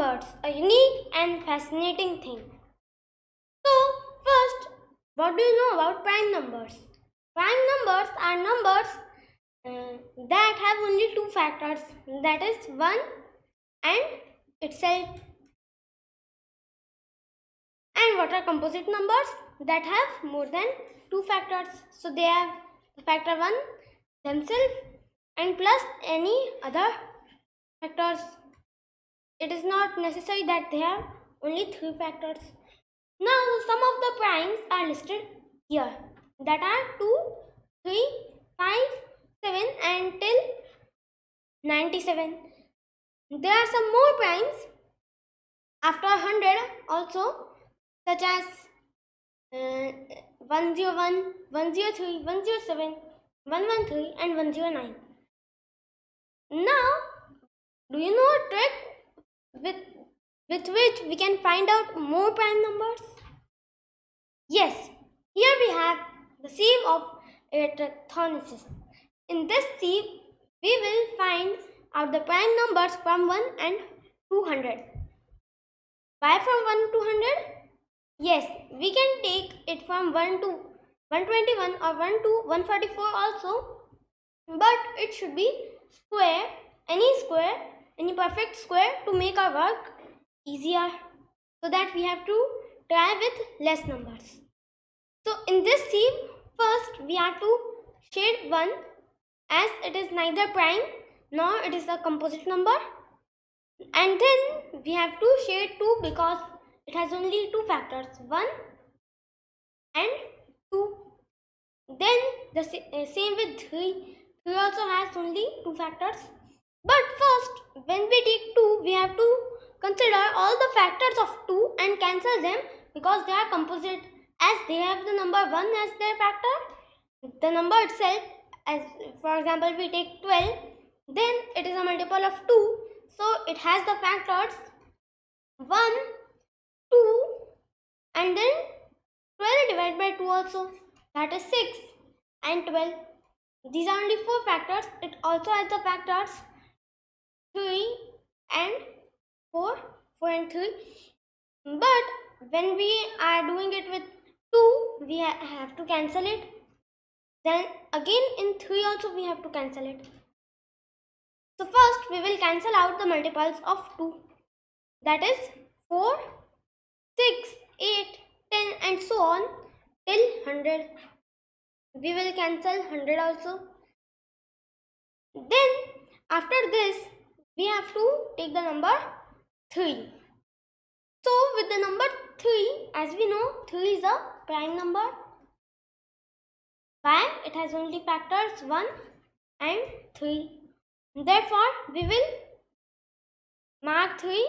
numbers, a unique and fascinating thing. So, first, what do you know about prime numbers? Prime numbers are numbers that have only two factors, that is 1 and itself. And what are composite numbers? That have more than two factors. So they have factor 1 themselves and plus any other factors. It is not necessary that they have only three factors. Now some of the primes are listed here, that are 2, 3, 5, 7 and till 97. There are some more primes after 100 also, such as 101, 103, 107, 113 and 109. Now, do you know a trick with which we can find out more prime numbers? Yes, here we have the Sieve of Eratosthenes. In this sieve, we will find out the prime numbers from 1 and 200. Why from 1 to 100? Yes, we can take it from 1 to 121 or 1 to 144 also, but it should be square, any perfect square to make our work easier, so that we have to try with less numbers. So in this sieve, first we have to shade 1, as it is neither prime nor it is a composite number, and then we have to shade 2 because it has only two factors, 1 and 2. Then the same with 3. 3 also has only two factors. But first, when we take 2, we have to consider all the factors of 2 and cancel them because they are composite, as they have the number 1 as their factor. The number itself, as for example we take 12, then it is a multiple of 2. So it has the factors 1, 2 and then 12 divided by 2 also, that is 6 and 12. These are only 4 factors. It also has the factors 3 and 4 and 3. But when we are doing it with 2, we have to cancel it. Then again in 3 also we have to cancel it. So first we will cancel out the multiples of 2. That is 4, 6, 8, 10 and so on till 100. We will cancel 100 also. Then after this we have to take the number 3. So with the number 3, as we know, 3 is a prime number. Why? It has only factors 1 and 3. Therefore we will mark 3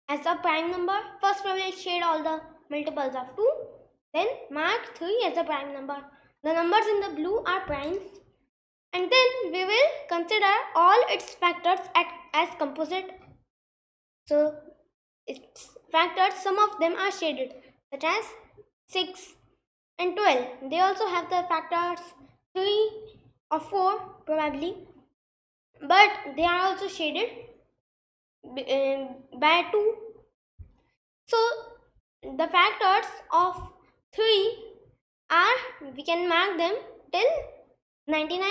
as a prime number. First we will shade all the multiples of 2, then mark 3 as a prime number. The numbers in the blue are primes, and then we will consider all its factors as composite. So its factors, some of them are shaded, such as 6 and 12. They also have the factors 3 or 4 probably, but they are also shaded by 2. So the factors of 3 are, we can mark them till 99.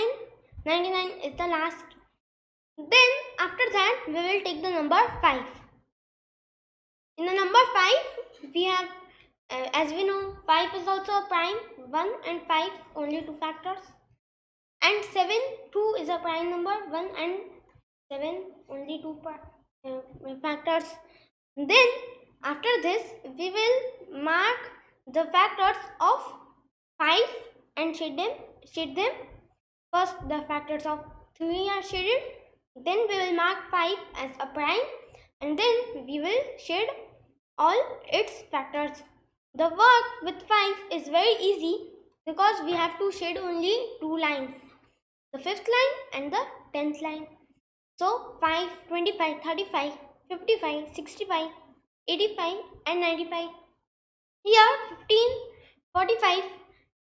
99 is the last. Then after that we will take the number 5. In the number 5 we have, as we know, 5 is also a prime. 1 and 5 only two factors, and 7, 2 is a prime number. 1 and 7 only two factors. Then after this we will mark the factors of 5 and shade them. First the factors of 3 are shaded, then we will mark 5 as a prime, and then we will shade all its factors. The work with 5 is very easy because we have to shade only 2 lines, the 5th line and the 10th line. So 5, 25, 35, 55, 65, 85 and 95. Here 15, 45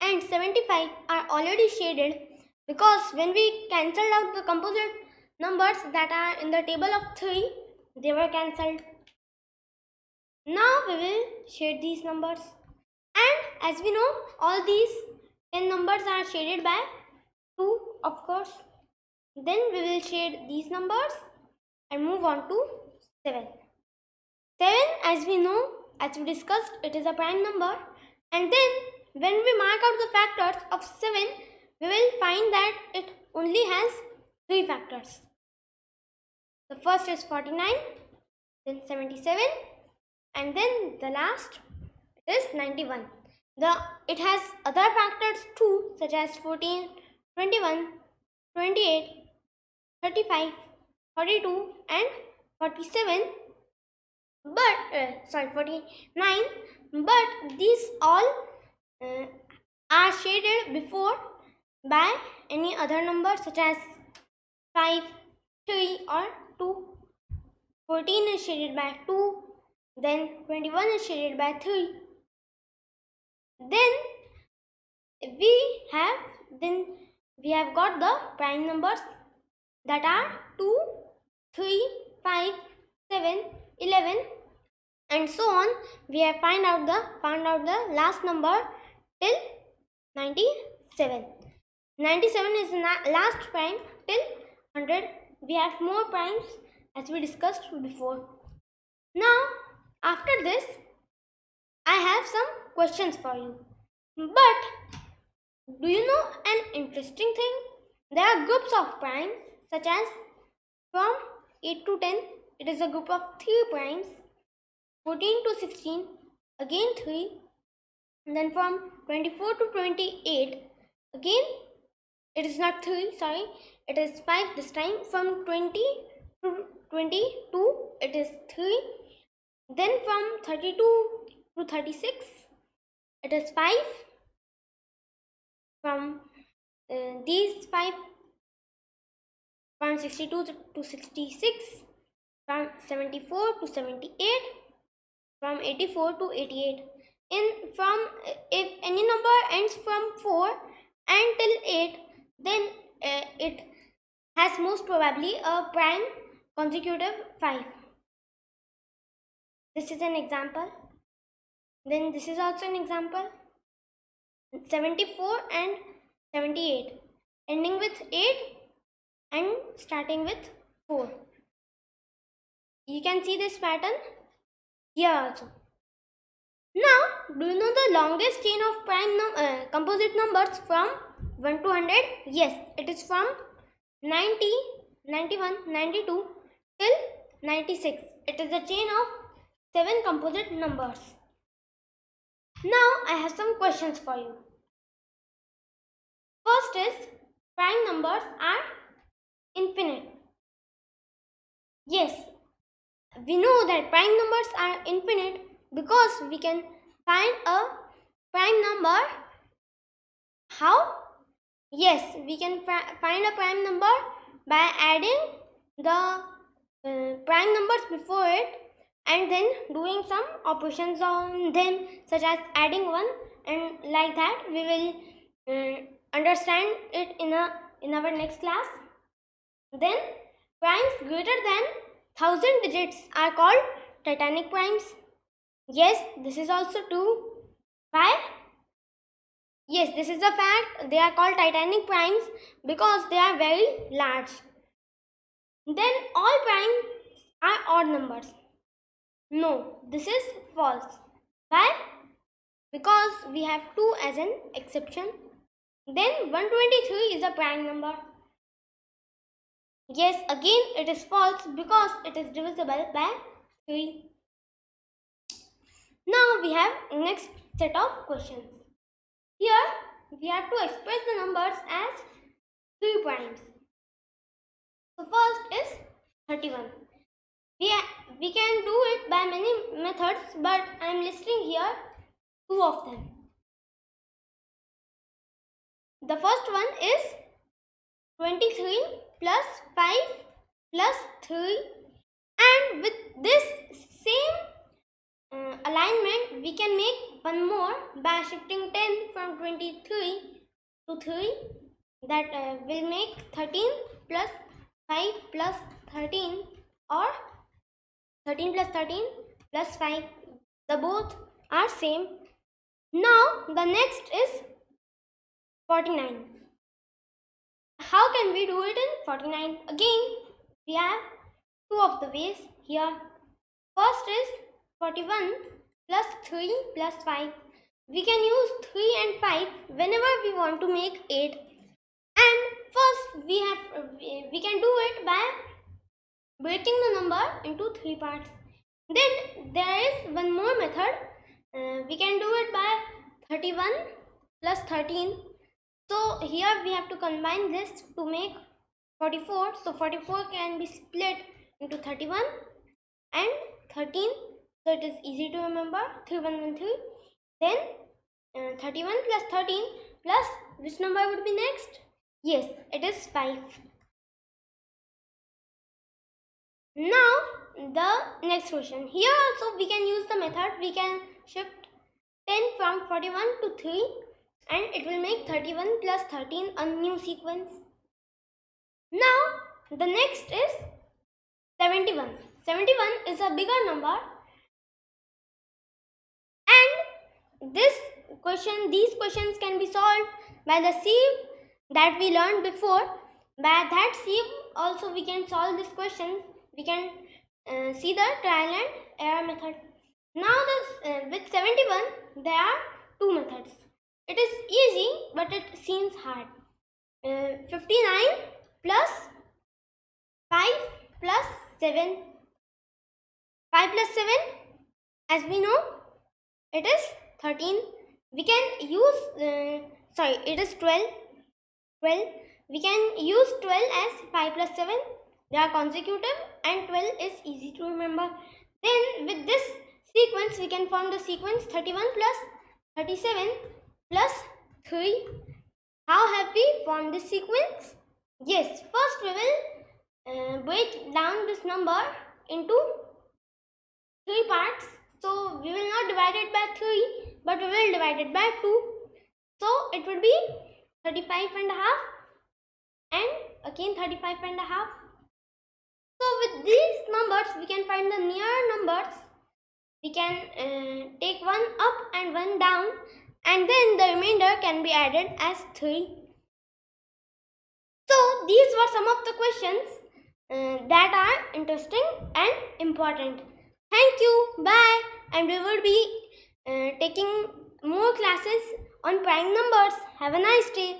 and 75 are already shaded because when we cancelled out the composite numbers that are in the table of 3, they were cancelled. Now we will shade these numbers, and as we know, all these 10 numbers are shaded by 2, of course. Then we will shade these numbers and move on to 7. 7, as we know, as we discussed, it is a prime number, and then when we mark out the factors of 7, we will find that it only has 3 factors. The first is 49, then 77, and then the last is 91. It has other factors too, such as 14, 21, 28, 35, 42, and 47. But 49. But these all are shaded before by any other number, such as 5, 3, or 2. 14 is shaded by 2. Then 21 is shaded by 3. Then we have got the prime numbers, that are 2, 3, 5, 7, 11, and so on. We have found out the last number till 97. 97 is the last prime till 100. We have more primes, as we discussed before. Now, after this, I have some questions for you. But do you know an interesting thing? There are groups of primes, such as from 8 to 10, it is a group of 3 primes. 14 to 16, again 3. And then from 24 to 28, again it is not 3, sorry, it is 5 this time. From 20 to 22, it is 3. Then from 32 to 36, it is 5. From these 5, from 62 to 66, from 74 to 78, from 84 to 88. If any number ends from 4 until 8, then it has most probably a prime consecutive 5. This is an example. Then this is also an example. 74 and 78, ending with 8 and starting with 4. You can see this pattern here also. Now, do you know the longest chain of prime composite numbers from 1 to 100? Yes, it is from 90, 91, 92 till 96. It is a chain of 7 composite numbers. Now, I have some questions for you. First is, prime numbers are infinite. Yes, we know that prime numbers are infinite because we can find a prime number. How? Yes, we can find a prime number by adding the prime numbers before it and then doing some operations on them, such as adding 1, and like that we will understand it in our next class. Then primes greater than 1000 digits are called titanic primes. Yes, this is also true. Why? Yes, this is a fact. They are called titanic primes because they are very large. Then all primes are odd numbers. No, this is false. Why? Because we have 2 as an exception. Then 123 is a prime number. Yes, again it is false because it is divisible by 3. Now we have next set of questions. Here we have to express the numbers as 3 primes. So first is 31. We can do it by many methods, but I am listing here 2 of them. The first one is 23 plus 5 plus 3, and with this same alignment we can make one more by shifting 10 from 23 to 3. That will make 13 plus 5 plus 13, or 13 plus 13 plus 5. The both are same. Now the next is 49. How can we do it in 49? Again, we have two of the ways here. First is 41 plus 3 plus 5. We can use 3 and 5 whenever we want to make 8. And first we can do it by breaking the number into 3 parts. Then there is one more method. We can do it by 31 plus 13. So here we have to combine this to make 44. So 44 can be split into 31 and 13. So it is easy to remember. 3113. Then 31 plus 13 plus which number would be next? Yes, it is 5. Now the next question. Here also we can use the method. We can shift 10 from 41 to 3 and it will make 31 plus 13, a new sequence. Now the next is 71. 71 is a bigger number, and these questions can be solved by the sieve that we learned before. By that sieve also we can solve these questions. We can see the trial and error method. Now with 71 there are two methods. It is easy but it seems hard. 59 plus 5 plus 7. 5 plus 7, as we know, it is 13. We can use, it is 12. 12. We can use 12 as 5 plus 7. They are consecutive and 12 is easy to remember. Then with this sequence, we can form the sequence 31 plus 37 plus 3. How have we formed this sequence? Yes, first we will break down this number into 3 parts. So we will not divide it by 3, but we will divide it by 2. So it would be 35 and a half and again 35 and a half. So with these numbers we can find the near numbers. We can take one up and one down, and then the remainder can be added as 3. So these were some of the questions that are interesting and important. Thank you. Bye. And we will be taking more classes on prime numbers. Have a nice day.